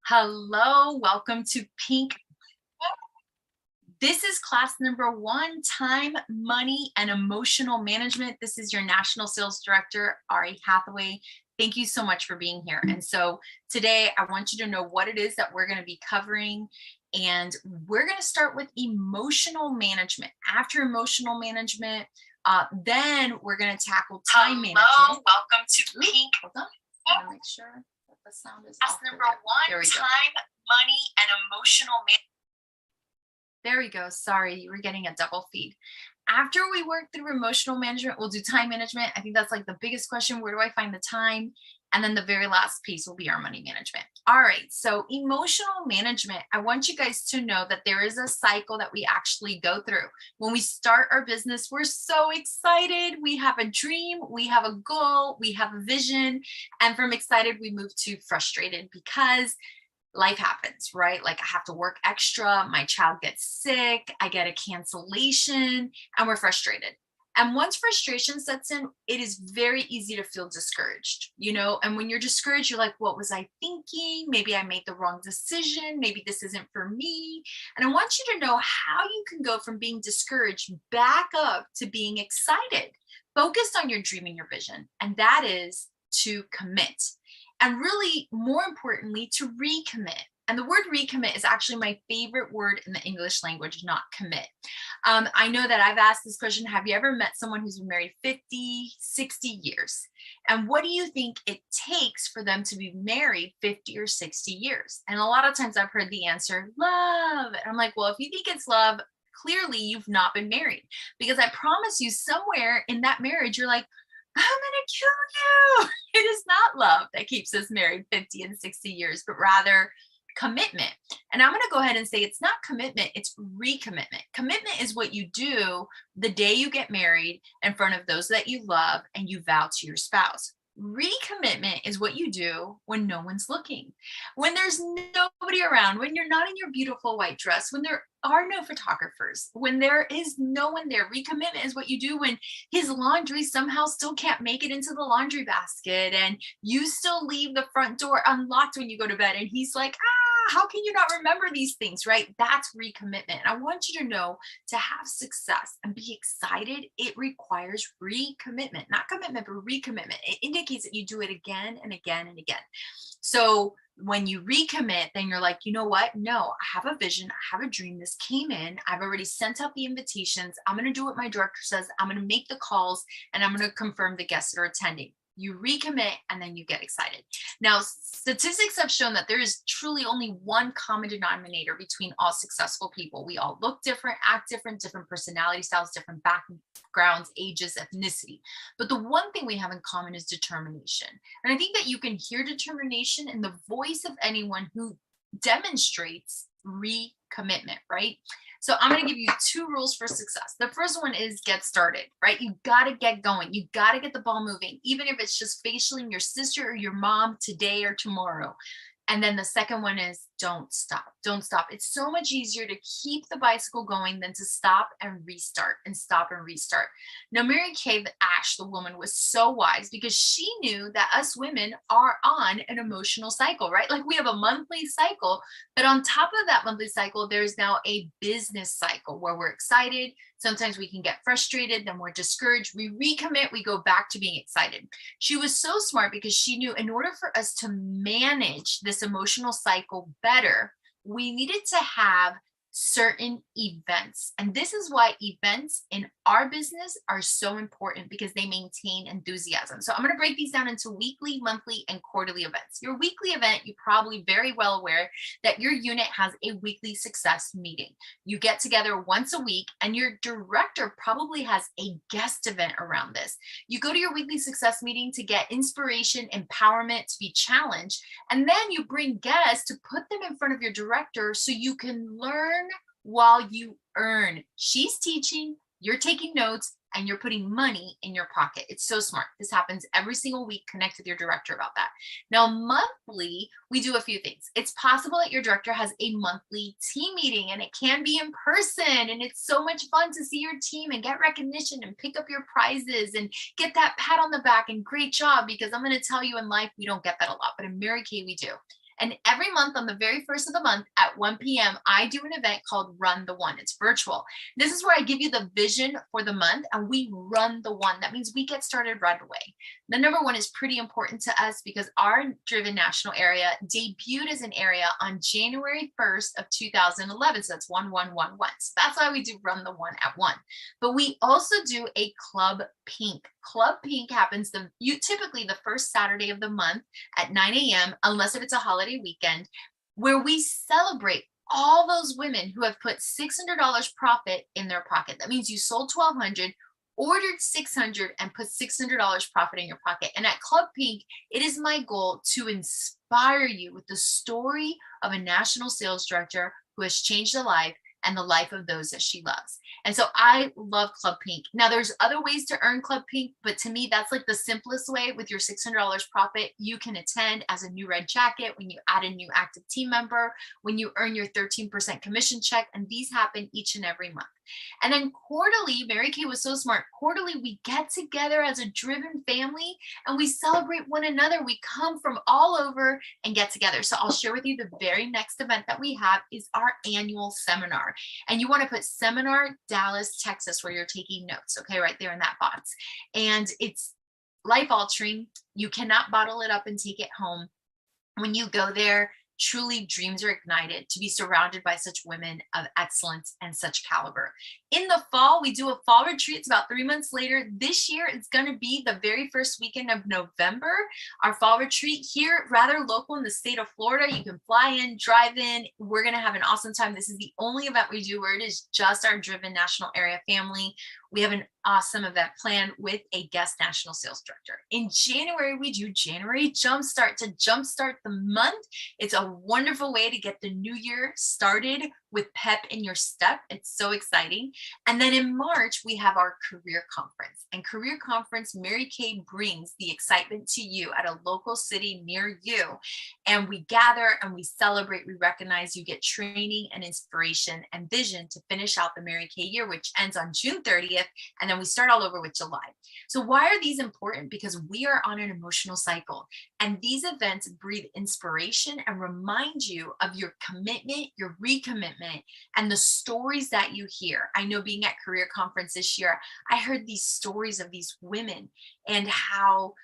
Hello, welcome to Pink. This is class number 1, Time, Money, and Emotional Management. This is your National Sales Director, Ari Hathaway. Thank you so much for being here. And so today I want you to know what it is that we're going to be covering. And we're going to start with emotional management. After emotional management, then we're going to tackle time management. Hello, welcome to Pink. Hold on. I want to make sure that the sound is Class off number there. 1, Time, Money, and Emotional Management. There we go. Sorry, you were getting a double feed. After we work through emotional management, we'll do time management. I think that's like the biggest question. Where do I find the time? And then the very last piece will be our money management. All right. So emotional management, I want you guys to know that there is a cycle that we actually go through. When we start our business, we're so excited. We have a dream, we have a goal, we have a vision. And from excited, we move to frustrated because life happens, right? Like I have to work extra, my child gets sick, I get a cancellation, and we're frustrated. And once frustration sets in, it is very easy to feel discouraged, And when you're discouraged, you're like, what was I thinking? Maybe I made the wrong decision. Maybe this isn't for me. And I want you to know how you can go from being discouraged back up to being excited, focused on your dream and your vision. And that is to commit. And really, more importantly, to recommit. And the word recommit is actually my favorite word in the English language, not commit. I know that I've asked this question, have you ever met someone who's been married 50, 60 years? And what do you think it takes for them to be married 50 or 60 years? And a lot of times I've heard the answer, love. And I'm like, well, if you think it's love, clearly you've not been married. Because I promise you, somewhere in that marriage, you're like, I'm gonna kill you. It is not love that keeps us married 50 and 60 years, but rather commitment. And I'm gonna go ahead and say it's not commitment, it's recommitment. Commitment is what you do the day you get married in front of those that you love and you vow to your spouse. Recommitment is what you do when no one's looking, when there's nobody around, when you're not in your beautiful white dress, when there are no photographers, when there is no one there. Recommitment is what you do when his laundry somehow still can't make it into the laundry basket and you still leave the front door unlocked when you go to bed and he's like, how can you not remember these things, right? That's recommitment. And I want you to know, to have success and be excited, it requires recommitment, not commitment, but recommitment. It indicates that you do it again and again and again. So when you recommit, then you're like, you know what? No, I have a vision. I have a dream. This came in. I've already sent out the invitations. I'm going to do what my director says. I'm going to make the calls and I'm going to confirm the guests that are attending. You recommit and then you get excited. Now, statistics have shown that there is truly only one common denominator between all successful people. We all look different, act different, different personality styles, different backgrounds, ages, ethnicity. But the one thing we have in common is determination. And I think that you can hear determination in the voice of anyone who demonstrates recommitment, right? So I'm going to give you 2 rules for success. The first one is get started, right? You got to get going. You got to get the ball moving, even if it's just facialing your sister or your mom today or tomorrow. And then the second one is don't stop. Don't stop. It's so much easier to keep the bicycle going than to stop and restart and stop and restart. Now, Mary Kay Ash, the woman, was so wise because she knew that us women are on an emotional cycle, right? Like we have a monthly cycle, but on top of that monthly cycle, there's now a business cycle where we're excited. Sometimes we can get frustrated, then we're discouraged. We recommit, we go back to being excited. She was so smart because she knew in order for us to manage this emotional cycle better, we needed to have certain events. And this is why events in our business are so important because they maintain enthusiasm. So I'm going to break these down into weekly, monthly, and quarterly events. Your weekly event, you're probably very well aware that your unit has a weekly success meeting. You get together once a week and your director probably has a guest event around this. You go to your weekly success meeting to get inspiration, empowerment, to be challenged, and then you bring guests to put them in front of your director so you can learn while you earn. She's teaching, you're taking notes, and you're putting money in your pocket. It's so smart. This happens every single week. Connect with your director about that. Now, monthly, we do a few things. It's possible that your director has a monthly team meeting and it can be in person. And it's so much fun to see your team and get recognition and pick up your prizes and get that pat on the back and great job, because I'm going to tell you, in life, we don't get that a lot, but in Mary Kay, we do. And every month on the very first of the month at 1 p.m., I do an event called Run the One. It's virtual. This is where I give you the vision for the month and we run the one. That means we get started right away. The number one is pretty important to us because our Driven National Area debuted as an area on January 1st of 2011. So that's 1111. So that's why we do Run the One at 1. But we also do a Club Pink. Club Pink happens typically the first Saturday of the month at 9 a.m., unless if it's a holiday weekend, where we celebrate all those women who have put $600 profit in their pocket. That means you sold 1,200, ordered 600, and put $600 profit in your pocket. And at Club Pink, it is my goal to inspire you with the story of a national sales director who has changed a life and the life of those that she loves. And so I love Club Pink. Now there's other ways to earn Club Pink, but to me, that's like the simplest way. With your $600 profit, you can attend as a new red jacket when you add a new active team member, when you earn your 13% commission check, and these happen each and every month. And then quarterly, Mary Kay was so smart. Quarterly, we get together as a driven family and we celebrate one another. We come from all over and get together. So I'll share with you the very next event that we have is our annual seminar. And you want to put Seminar Dallas, Texas, where you're taking notes, okay, right there in that box. And it's life altering. You cannot bottle it up and take it home. When you go there, truly dreams are ignited to be surrounded by such women of excellence and such caliber. In the fall, we do a fall retreat. It's about 3 months later. This year, it's going to be the very first weekend of November. Our fall retreat here, rather local in the state of Florida. You can fly in, drive in. We're going to have an awesome time. This is the only event we do where it is just our Driven National Area family. We have an awesome event planned with a guest national sales director. In January, we do January Jumpstart to jumpstart the month. It's a wonderful way to get the new year started with pep in your step. It's so exciting. And then in March, we have our career conference. And career conference, Mary Kay brings the excitement to you at a local city near you. And we gather and we celebrate, we recognize, you get training and inspiration and vision to finish out the Mary Kay year, which ends on June 30th. And then we start all over with July. So why are these important? Because we are on an emotional cycle. And these events breathe inspiration and remind you of your commitment, your recommitment, and the stories that you hear. I know being at Career Conference this year, I heard these stories of these women and how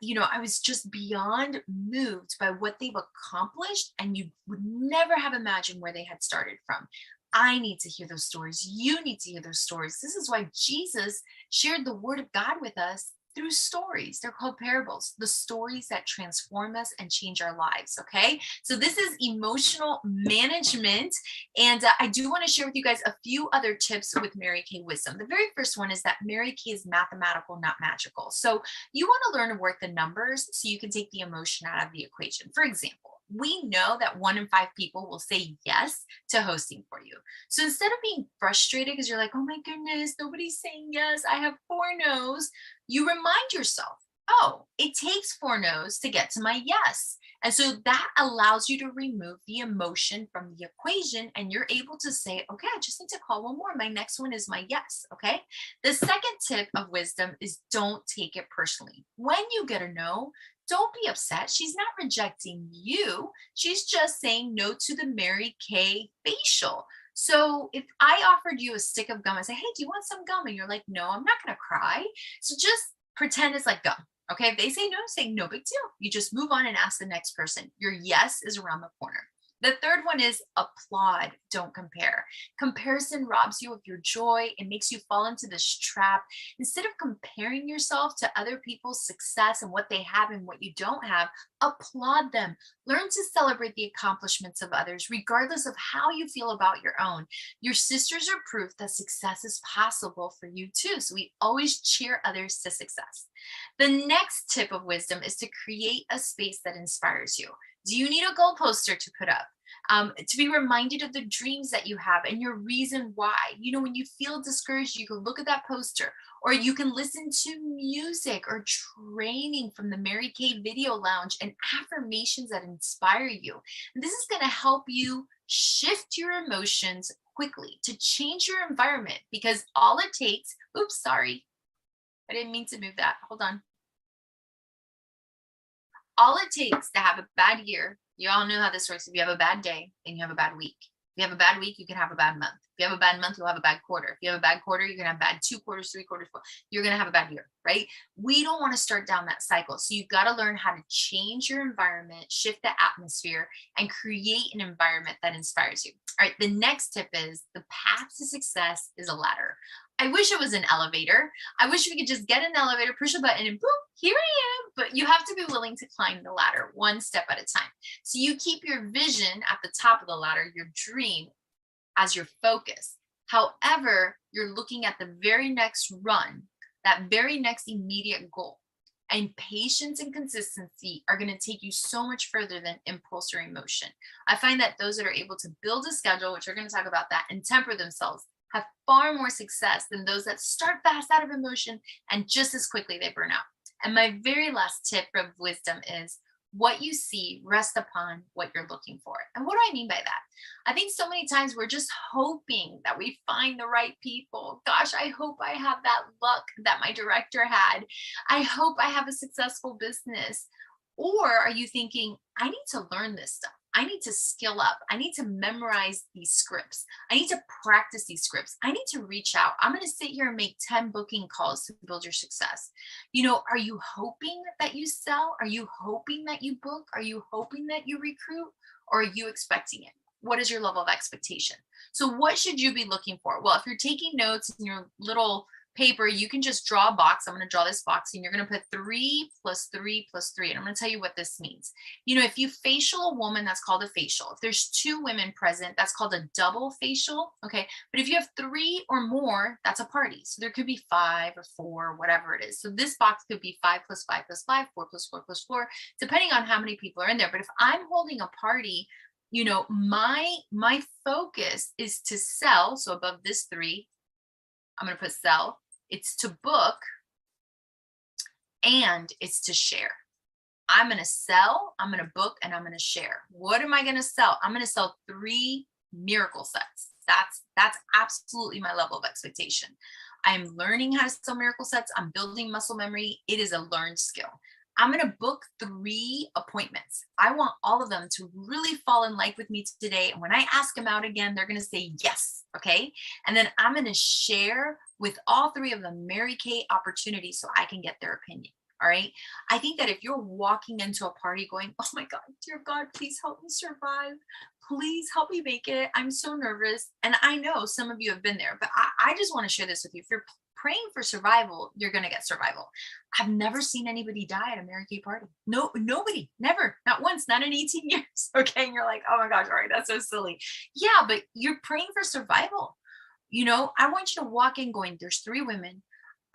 I was just beyond moved by what they've accomplished, and you would never have imagined where they had started from. I need to hear those stories. You need to hear those stories. This is why Jesus shared the word of God with us through stories. They're called parables, the stories that transform us and change our lives. Okay. So this is emotional management. And I do want to share with you guys a few other tips with Mary Kay wisdom. The very first one is that Mary Kay is mathematical, not magical. So you want to learn to work the numbers so you can take the emotion out of the equation. For example, we know that 1 in 5 people will say yes to hosting for you. So instead of being frustrated because you're like, oh my goodness, nobody's saying yes, I have 4 no's, you remind yourself, oh, it takes 4 no's to get to my yes. And so that allows you to remove the emotion from the equation and you're able to say, okay, I just need to call one more. My next one is my yes. Okay. The second tip of wisdom is don't take it personally. When you get a no, don't be upset. She's not rejecting you. She's just saying no to the Mary Kay facial. So if I offered you a stick of gum and say, hey, do you want some gum? And you're like, no, I'm not going to cry. So just pretend it's like gum. Okay. If they say no big deal. You just move on and ask the next person. Your yes is around the corner. The third one is applaud, don't compare. Comparison robs you of your joy. It makes you fall into this trap. Instead of comparing yourself to other people's success and what they have and what you don't have, applaud them. Learn to celebrate the accomplishments of others, regardless of how you feel about your own. Your sisters are proof that success is possible for you too. So we always cheer others to success. The next tip of wisdom is to create a space that inspires you. Do you need a goal poster to put up? To be reminded of the dreams that you have and your reason why. When you feel discouraged, you can look at that poster or you can listen to music or training from the Mary Kay Video Lounge and affirmations that inspire you. And this is going to help you shift your emotions quickly to change your environment because all it takes, oops, sorry, I didn't mean to move that. Hold on. All it takes to have a bad year, You all know how this works. If you have a bad day, then you have a bad week. If you have a bad week, you can have a bad month. If you have a bad month, you'll have a bad quarter. If you have a bad quarter, you're going to have bad 2 quarters, 3 quarters, four. You're going to have a bad year, right? We don't want to start down that cycle. So you've got to learn how to change your environment, shift the atmosphere, and create an environment that inspires you. All right. The next tip is the path to success is a ladder. I wish it was an elevator. I wish we could just get an elevator, push a button, and boom, here I am. But you have to be willing to climb the ladder one step at a time. So you keep your vision at the top of the ladder, your dream as your focus. However, you're looking at the very next run, that very next immediate goal. And patience and consistency are going to take you so much further than impulse or emotion. I find that those that are able to build a schedule, which we're going to talk about that, and temper themselves have far more success than those that start fast out of emotion and just as quickly they burn out. And my very last tip of wisdom is what you see rests upon what you're looking for. And what do I mean by that? I think so many times we're just hoping that we find the right people. Gosh, I hope I have that luck that my director had. I hope I have a successful business. Or are you thinking, I need to learn this stuff. I need to skill up. I need to memorize these scripts. I need to practice these scripts. I need to reach out. I'm going to sit here and make 10 booking calls to build your success. Are you hoping that you sell? Are you hoping that you book? Are you hoping that you recruit? Or are you expecting it? What is your level of expectation? So what should you be looking for? Well, if you're taking notes in your little paper, you can just draw a box. I'm going to draw this box and you're going to put 3 plus 3 plus 3. And I'm going to tell you what this means. If you facial a woman, that's called a facial. If there's 2 women present, that's called a double facial. Okay. But if you have 3 or more, that's a party. So there could be 5 or 4, whatever it is. So this box could be 5 plus 5 plus 5, 4 plus 4 plus 4, depending on how many people are in there. But if I'm holding a party, my focus is to sell. So above this 3, I'm going to put sell. It's to book and it's to share. I'm going to sell, I'm going to book, and I'm going to share. What am I going to sell? I'm going to sell 3 miracle sets. That's absolutely my level of expectation. I'm learning how to sell miracle sets. I'm building muscle memory. It is a learned skill. I'm going to book 3 appointments. I want all of them to really fall in like with me today. And when I ask them out again, they're going to say yes. Okay. And then I'm going to share with all 3 of them Mary Kay opportunities so I can get their opinion. All right. I think that if you're walking into a party going, oh my God, dear God, please help me survive. Please help me make it. I'm so nervous. And I know some of you have been there, but I just want to share this with you. If you're praying for survival, you're going to get survival. I've never seen anybody die at a Mary Kay party. No, nobody, never, not once, not in 18 years. Okay. And you're like, oh my gosh, all right, that's so silly. Yeah, but you're praying for survival. I want you to walk in going, there's 3 women.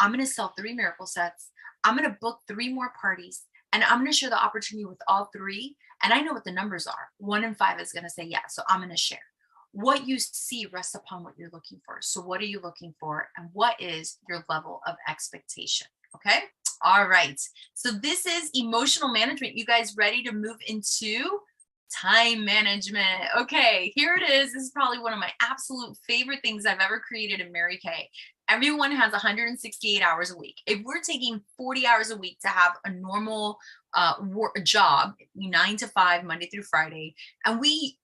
I'm going to sell 3 miracle sets. I'm going to book 3 more parties. And I'm going to share the opportunity with all 3. And I know what the numbers are. 1 in 5 is going to say, yeah. So I'm going to share. What you see rests upon what you're looking for. So what are you looking for? And what is your level of expectation? Okay. All right. So this is emotional management. You guys ready to move into time management? Okay, here it is. This is probably one of my absolute favorite things I've ever created in Mary Kay. Everyone has 168 hours a week. If we're taking 40 hours a week to have a normal job, 9 to 5, Monday through Friday, and we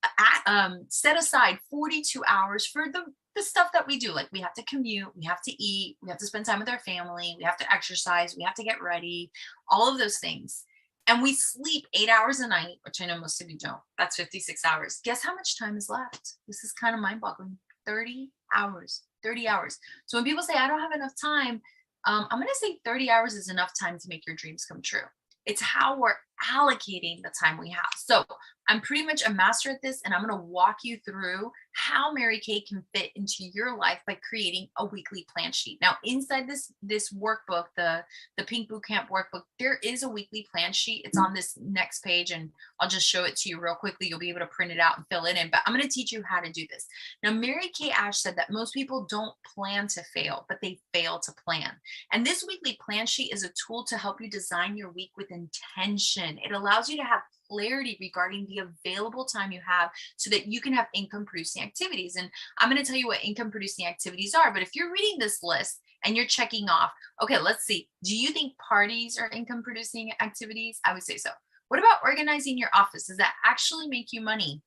set aside 42 hours for the stuff that we do, like we have to commute, we have to eat, we have to spend time with our family, we have to exercise, we have to get ready, all of those things. And we sleep 8 hours a night, which I know most of you don't. That's 56 hours. Guess how much time is left? This is kind of mind-boggling. 30 hours. 30 hours. So when people say, I don't have enough time, I'm going to say 30 hours is enough time to make your dreams come true. It's how we're allocating the time we have. So I'm pretty much a master at this, and I'm going to walk you through how Mary Kay can fit into your life by creating a weekly plan sheet. Now, inside this workbook, the Pink Bootcamp workbook, there is a weekly plan sheet. It's on this next page, and I'll just show it to you real quickly. You'll be able to print it out and fill it in, but I'm going to teach you how to do this. Now, Mary Kay Ash said that most people don't plan to fail, but they fail to plan. And this weekly plan sheet is a tool to help you design your week with intention. It allows you to have clarity regarding the available time you have so that you can have income producing activities. And I'm going to tell you what income producing activities are. But if you're reading this list and you're checking off, okay, let's see. Do you think parties are income producing activities? I would say so. What about organizing your office? Does that actually make you money?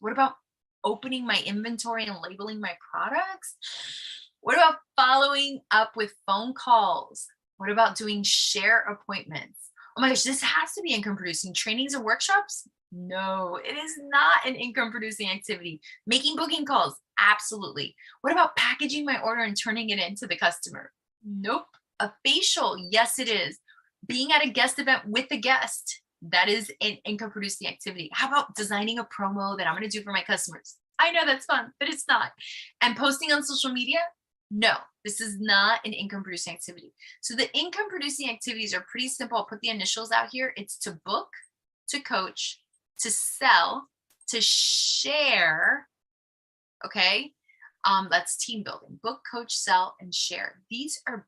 What about opening my inventory and labeling my products? What about following up with phone calls? What about doing share appointments? Oh my gosh, this has to be income producing. Trainings and workshops? No, it is not an income producing activity. Making booking calls? Absolutely. What about packaging my order and turning it into the customer? Nope. A facial? Yes, it is. Being at a guest event with a guest? That is an income producing activity. How about designing a promo that I'm going to do for my customers? I know that's fun, but it's not. And posting on social media? No, this is not an income producing activity. So the income producing activities are pretty simple. I'll put the initials out here. It's to book, to coach, to sell, to share. Okay. That's team building. Book, coach, sell, and share. These are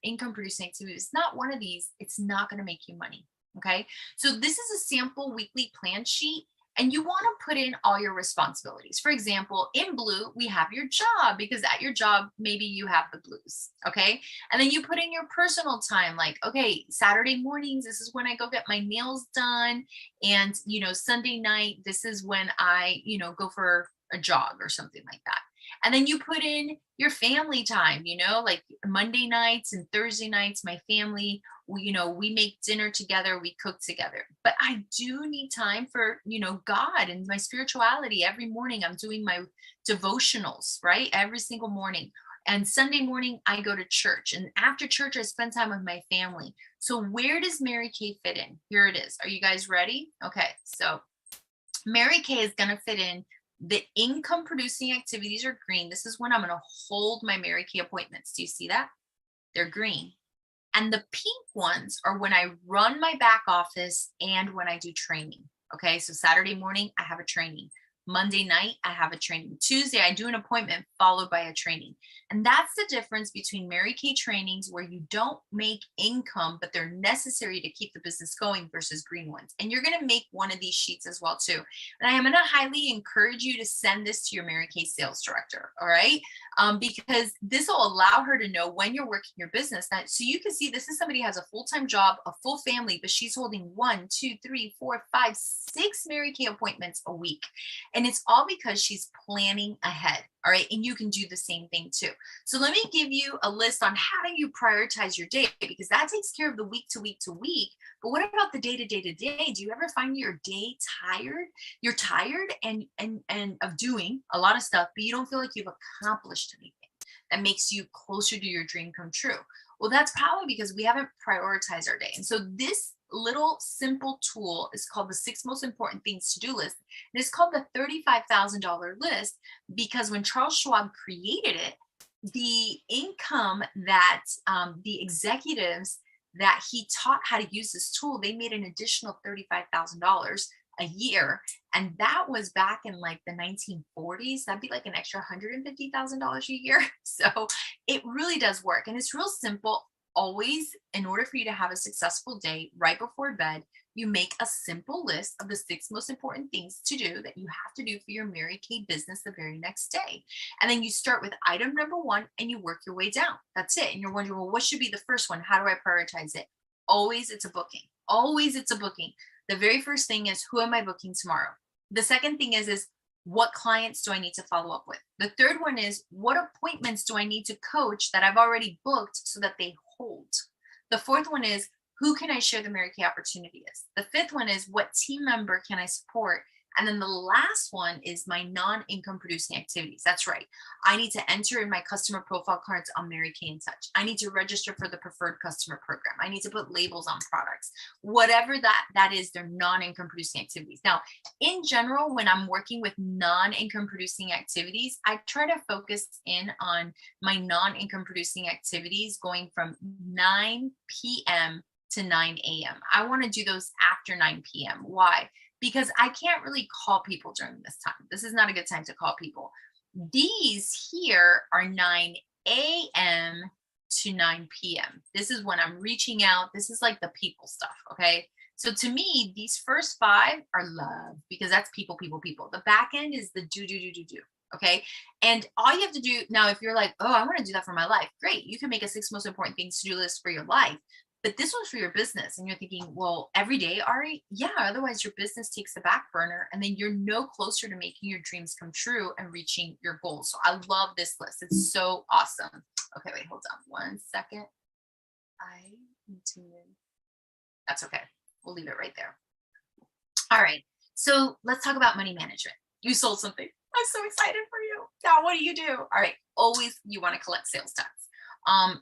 income producing activities. Not one of these, it's not going to make you money. Okay. So this is a sample weekly plan sheet, and you want to put in all your responsibilities. For example, in blue, we have your job, because at your job, maybe you have the blues. Okay. And then you put in your personal time, like, okay, Saturday mornings, this is when I go get my nails done. And, Sunday night, this is when I, go for a jog or something like that. And then you put in your family time, like Monday nights and Thursday nights, my family, we make dinner together, we cook together. But I do need time for, God and my spirituality. Every morning I'm doing my devotionals, right? Every single morning. And Sunday morning, I go to church. And after church, I spend time with my family. So where does Mary Kay fit in? Here it is. Are you guys ready? Okay. So Mary Kay is going to fit in. The income producing activities are green. This is when I'm going to hold my Mary Kay appointments. Do you see that? They're green. And the pink ones are when I run my back office and when I do training. Okay. So Saturday morning, I have a training. Monday night, I have a training. Tuesday, I do an appointment followed by a training. And that's the difference between Mary Kay trainings where you don't make income, but they're necessary to keep the business going, versus green ones. And you're going to make one of these sheets as well too. And I am going to highly encourage you to send this to your Mary Kay sales director. All right. Because this will allow her to know when you're working your business. Now, so you can see this is somebody who has a full-time job, a full family, but she's holding 1, 2, 3, 4, 5, 6 Mary Kay appointments a week. And it's all because she's planning ahead. All right. And you can do the same thing too. So let me give you a list on how do you prioritize your day, because that takes care of the week to week to week. But what about the day to day to day? Do you ever find your day tired? You're tired and of doing a lot of stuff, but you don't feel like you've accomplished anything that makes you closer to your dream come true. Well, that's probably because we haven't prioritized our day. And so this little simple tool is called the 6 most important things to do list. And it's called the $35,000 list because when Charles Schwab created it, the income that the executives that he taught how to use this tool, they made an additional $35,000 a year. And that was back in like the 1940s. That'd be like an extra $150,000 a year. So it really does work. And it's real simple. Always, in order for you to have a successful day, right before bed, you make a simple list of the 6 most important things to do that you have to do for your Mary Kay business the very next day. And then you start with item number 1 and you work your way down. That's it. And you're wondering, well, what should be the first one? How do I prioritize it? Always it's a booking. Always it's a booking. The very first thing is, who am I booking tomorrow? The second thing is what clients do I need to follow up with? The third one is, what appointments do I need to coach that I've already booked so that they hold? The fourth one is, who can I share the Mary Kay opportunity is? The fifth one is, what team member can I support? And then the last one is my non-income producing activities. That's right. I need to enter in my customer profile cards on Mary Kay in Touch. I need to register for the preferred customer program. I need to put labels on products. Whatever that is, they're non-income producing activities. Now, in general, when I'm working with non-income producing activities, I try to focus in on my non-income producing activities going from 9 p.m. to 9 a.m. I want to do those after 9 p.m. Why? Because I can't really call people during this time. This is not a good time to call people. These here are 9 a.m. to 9 p.m. This is when I'm reaching out. This is like the people stuff, okay? So to me, these first 5 are love, because that's people, people, people. The back end is the do, okay? And all you have to do now, if you're like, oh, I want to do that for my life, great. You can make a 6 most important things to do list for your life. But this one's for your business. And you're thinking, well, every day, Ari? Yeah, otherwise your business takes the back burner and then you're no closer to making your dreams come true and reaching your goals. So I love this list. It's so awesome. Okay, wait, hold on 1 second. I need to move. That's okay. We'll leave it right there. All right. So let's talk about money management. You sold something. I'm so excited for you. Now, what do? All right. Always you want to collect sales tax.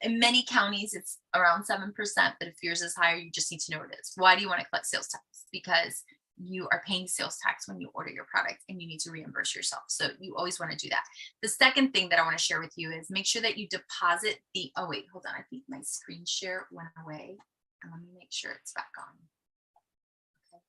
In many counties, it's around 7%, but if yours is higher, you just need to know what it is. Why do you want to collect sales tax? Because you are paying sales tax when you order your product and you need to reimburse yourself. So you always want to do that. The second thing that I want to share with you is make sure that you deposit oh wait, hold on. I think my screen share went away. And let me make sure it's back on. Okay.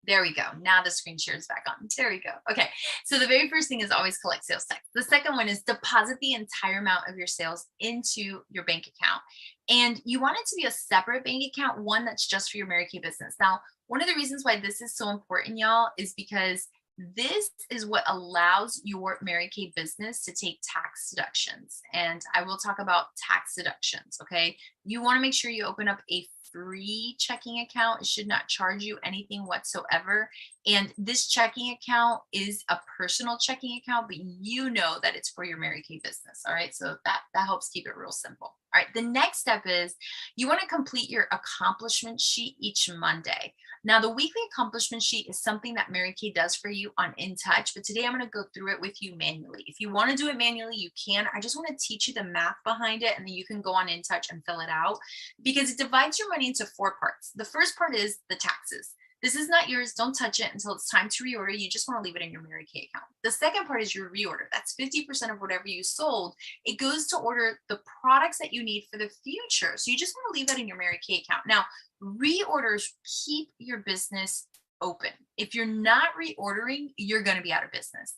There we go. Now the screen share is back on. There we go. Okay. So the very first thing is always collect sales tax. The second one is deposit the entire amount of your sales into your bank account. And you want it to be a separate bank account, one that's just for your Mary Kay business. Now, one of the reasons why this is so important, y'all, is because this is what allows your Mary Kay business to take tax deductions. And I will talk about tax deductions. Okay. You want to make sure you open up a free checking account. It should not charge you anything whatsoever. And this checking account is a personal checking account, but you know that it's for your Mary Kay business. All right. So that helps keep it real simple. All right. The next step is you want to complete your accomplishment sheet each Monday. Now, the weekly accomplishment sheet is something that Mary Kay does for you on InTouch, but today I'm going to go through it with you manually. If you want to do it manually, you can. I just want to teach you the math behind it, and then you can go on InTouch and fill it out because it divides your money into 4 parts. The first part is the taxes. This is not yours. Don't touch it until it's time to reorder. You just want to leave it in your Mary Kay account. The second part is your reorder. That's 50% of whatever you sold. It goes to order the products that you need for the future. So you just want to leave that in your Mary Kay account. Now, reorders keep your business open. If you're not reordering, you're going to be out of business.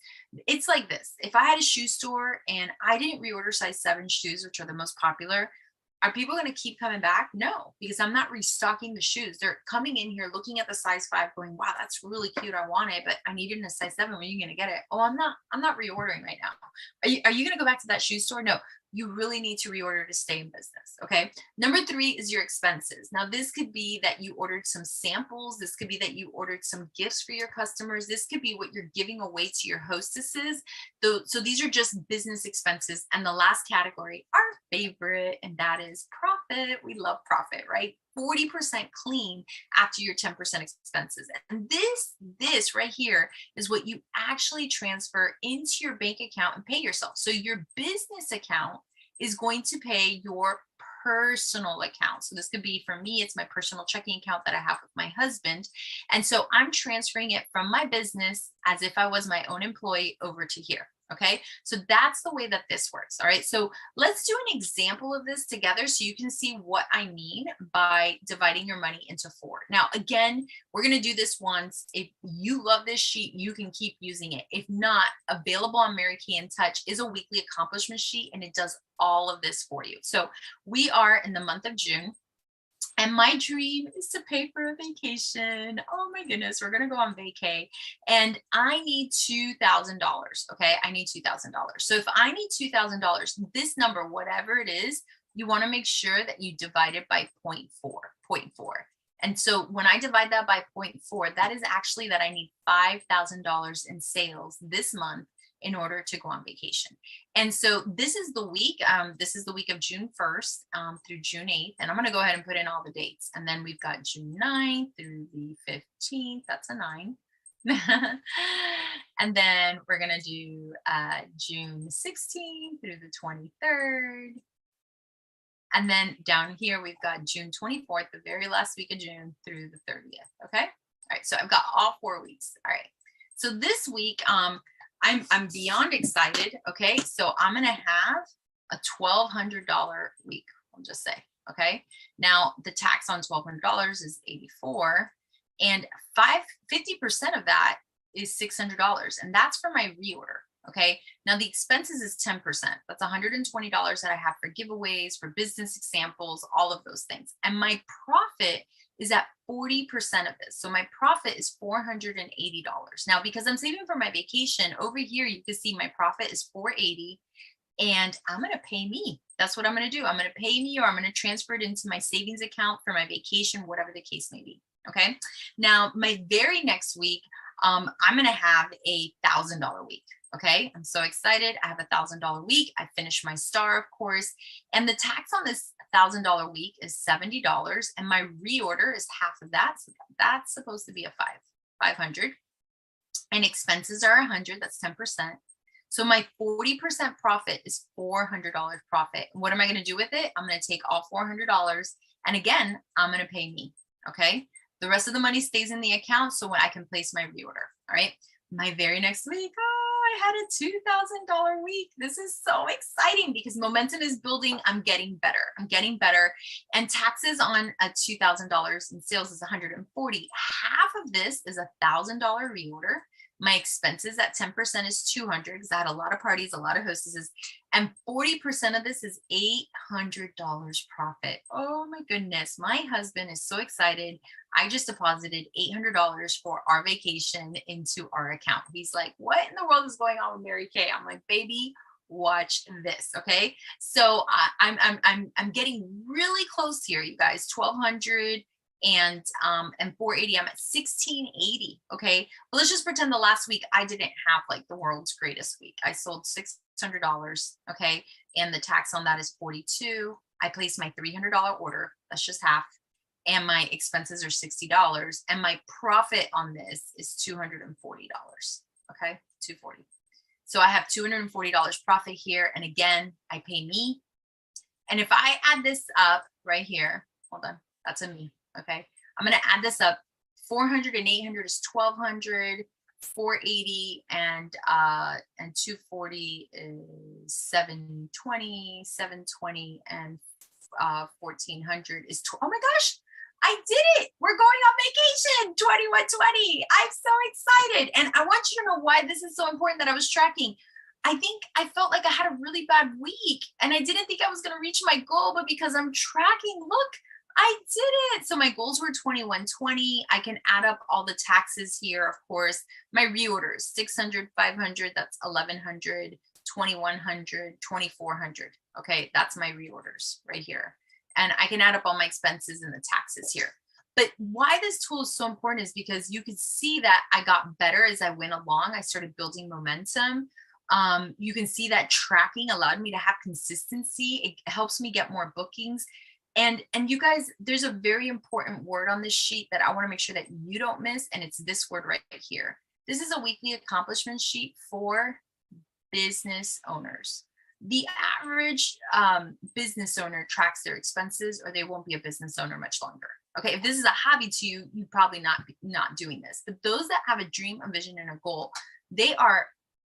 It's like this. If I had a shoe store and I didn't reorder size 7 shoes, which are the most popular, are people going to keep coming back? No, because I'm not restocking the shoes. They're coming in here looking at the size 5 going, wow, that's really cute. I want it, but I need it in a size 7. When are you going to get it? Oh, I'm not reordering right now. Are you going to go back to that shoe store? No, you really need to reorder to stay in business. Okay. Number 3 is your expenses. Now, this could be that you ordered some samples. This could be that you ordered some gifts for your customers. This could be what you're giving away to your hostesses. So these are just business expenses. And the last category, our favorite, and that is profit. We love profit, right? 40% clean after your 10% expenses. And this right here is what you actually transfer into your bank account and pay yourself. So your business account is going to pay your personal account. So this could be, for me, it's my personal checking account that I have with my husband. And so I'm transferring it from my business as if I was my own employee over to here. Okay, so that's the way that this works. All right, so let's do an example of this together so you can see what I mean by dividing your money into 4. Now, again, we're going to do this once. If you love this sheet, you can keep using it. If not, available on Mary Kay InTouch is a weekly accomplishment sheet, and it does all of this for you. So we are in the month of June. And my dream is to pay for a vacation. Oh my goodness, we're gonna go on vacay. And I need $2,000, okay? I need $2,000. So if I need $2,000, this number, whatever it is, you wanna make sure that you divide it by 0.4. And so when I divide that by 0.4, that is actually that I need $5,000 in sales this month in order to go on vacation. And so this is the week. This is the week of June 1st through June 8th. And I'm going to go ahead and put in all the dates. And then we've got June 9th through the 15th. That's a 9. And then we're going to do June 16th through the 23rd. And then down here, we've got June 24th, the very last week of June through the 30th. Okay. All right. So I've got all 4 weeks. All right. So this week, I'm beyond excited. Okay. So I'm going to have a $1,200 week. I'll just say, okay. Now the tax on $1,200 is $84, and 50% of that is $600. And that's for my reorder. Okay. Now the expenses is 10%. That's $120 that I have for giveaways, for business examples, all of those things. And my profit is at 40% of this. So my profit is $480. Now, because I'm saving for my vacation over here, you can see my profit is $480. and I'm going to pay me. That's what I'm going to do. I'm going to pay me, or I'm going to transfer it into my savings account for my vacation, whatever the case may be. Okay. Now, my very next week, I'm going to have $1,000 week. Okay. I'm so excited. I have $1,000 week. I finished my star, of course. And the tax on this $1,000 week is $70. And my reorder is half of that. So that's supposed to be a 500. And expenses are 100. That's 10%. So my 40% profit is $400 profit. What am I going to do with it? I'm going to take all $400. And again, I'm going to pay me. Okay. The rest of the money stays in the account so when I can place my reorder. All right. My very next week, I had a $2,000 week. This is so exciting because momentum is building. I'm getting better. I'm getting better. And taxes on a $2,000 in sales is 140. Half of this is $1,000 reorder. My expenses at 10% is 200 because I had a lot of parties, a lot of hostesses, and 40% of this is $800 profit. Oh my goodness. My husband is so excited. I just deposited $800 for our vacation into our account. He's like, what in the world is going on with Mary Kay? I'm like, baby, watch this. Okay. So I'm getting really close here, you guys. 1,200 and 480. I'm at 1,680. Okay. But let's just pretend the last week I didn't have like the world's greatest week. I sold $600. Okay. And the tax on that is 42. I placed my $300 order. That's just half. And my expenses are $60. And my profit on this is $240. Okay. 240. So I have $240 profit here. And again, I pay me. And if I add this up right here, hold on, that's a me. Okay. I'm going to add this up. 400 and 800 is 1,200, 480 and 240 is 720 and 1,400 is, oh my gosh, I did it. We're going on vacation 2120. I'm so excited. And I want you to know why this is so important that I was tracking. I think I felt like I had a really bad week and I didn't think I was going to reach my goal, but because I'm tracking, look, I did it. So my goals were 2120. I can add up all the taxes here. Of course, my reorders, 600, 500, that's 1,100, 2,100, 2,400. Okay. That's my reorders right here. And I can add up all my expenses and the taxes here. But why this tool is so important is because you could see that I got better as I went along. I started building momentum. You can see that tracking allowed me to have consistency. It helps me get more bookings. And you guys, there's a very important word on this sheet that I want to make sure that you don't miss. And it's this word right here. This is a weekly accomplishment sheet for business owners. The average business owner tracks their expenses or they won't be a business owner much longer. Okay, if this is a hobby to you, you probably not doing this. But those that have a dream, a vision, and a goal, they are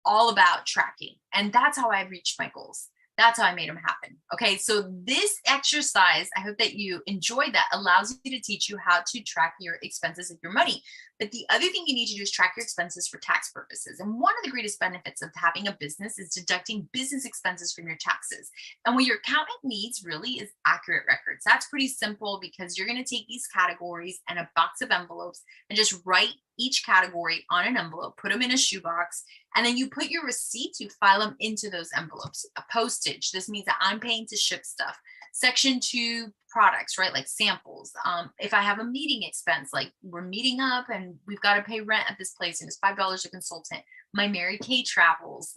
all about tracking. And that's how I reached my goals. That's how I made them happen. Okay, so this exercise, I hope that you enjoyed that, allows you to teach you how to track your expenses of your money. But the other thing you need to do is track your expenses for tax purposes. And one of the greatest benefits of having a business is deducting business expenses from your taxes. And what your accountant needs really is accurate records. That's pretty simple because you're going to take these categories and a box of envelopes and just write each category on an envelope, put them in a shoebox, and then you put your receipts, you file them into those envelopes. A postage, this means that I'm paying to ship stuff. Section 2 products, right? Like samples. If I have a meeting expense, like we're meeting up and we've got to pay rent at this place and it's $5 a consultant. My Mary Kay travels.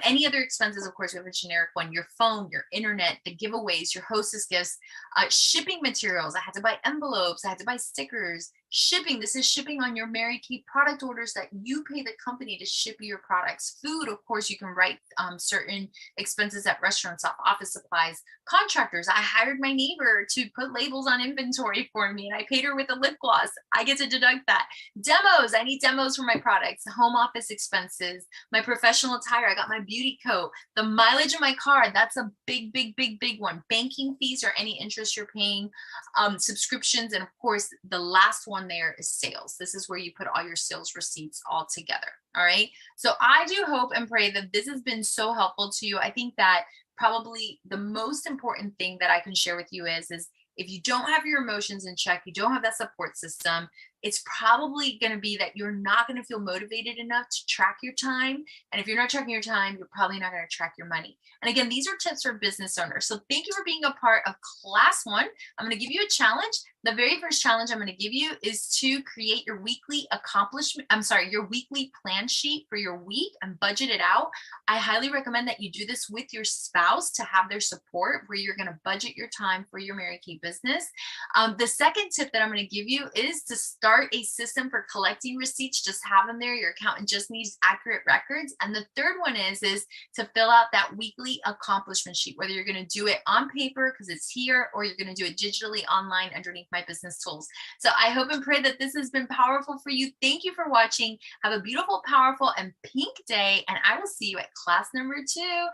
Any other expenses, of course, we have a generic one, your phone, your internet, the giveaways, your hostess gifts, shipping materials. I had to buy envelopes. I had to buy stickers. Shipping, this is shipping on your Mary Kay product orders that you pay the company to ship your products. Food, of course, you can write certain expenses at restaurants off, office supplies. Contractors, I hired my neighbor to put labels on inventory for me and I paid her with a lip gloss. I get to deduct that. Demos, I need demos for my products. Home office expenses, my professional attire, I got my beauty coat. The mileage of my car, that's a big one. Banking fees or any interest you're paying, subscriptions, and of course, the last one there is sales. This is where you put all your sales receipts all together. All right. So I do hope and pray that this has been so helpful to you. I think that probably the most important thing that I can share with you is If you don't have your emotions in check, you don't have that support system, it's probably going to be that you're not going to feel motivated enough to track your time. And if you're not tracking your time, you're probably not going to track your money. And again, these are tips for business owners. So thank you for being a part of class one. I'm going to give you a challenge. The very first challenge I'm going to give you is to create your weekly your weekly plan sheet for your week and budget it out. I highly recommend that you do this with your spouse to have their support, where you're going to budget your time for your Mary Kay business. The second tip that I'm going to give you is to start a system for collecting receipts. Just have them there. Your accountant just needs accurate records. And the third one is to fill out that weekly accomplishment sheet, whether you're going to do it on paper because it's here, or you're going to do it digitally online underneath My Business Tools. So I hope and pray that this has been powerful for you. Thank you for watching. Have a beautiful, powerful, and pink day. And I will see you at class number 2.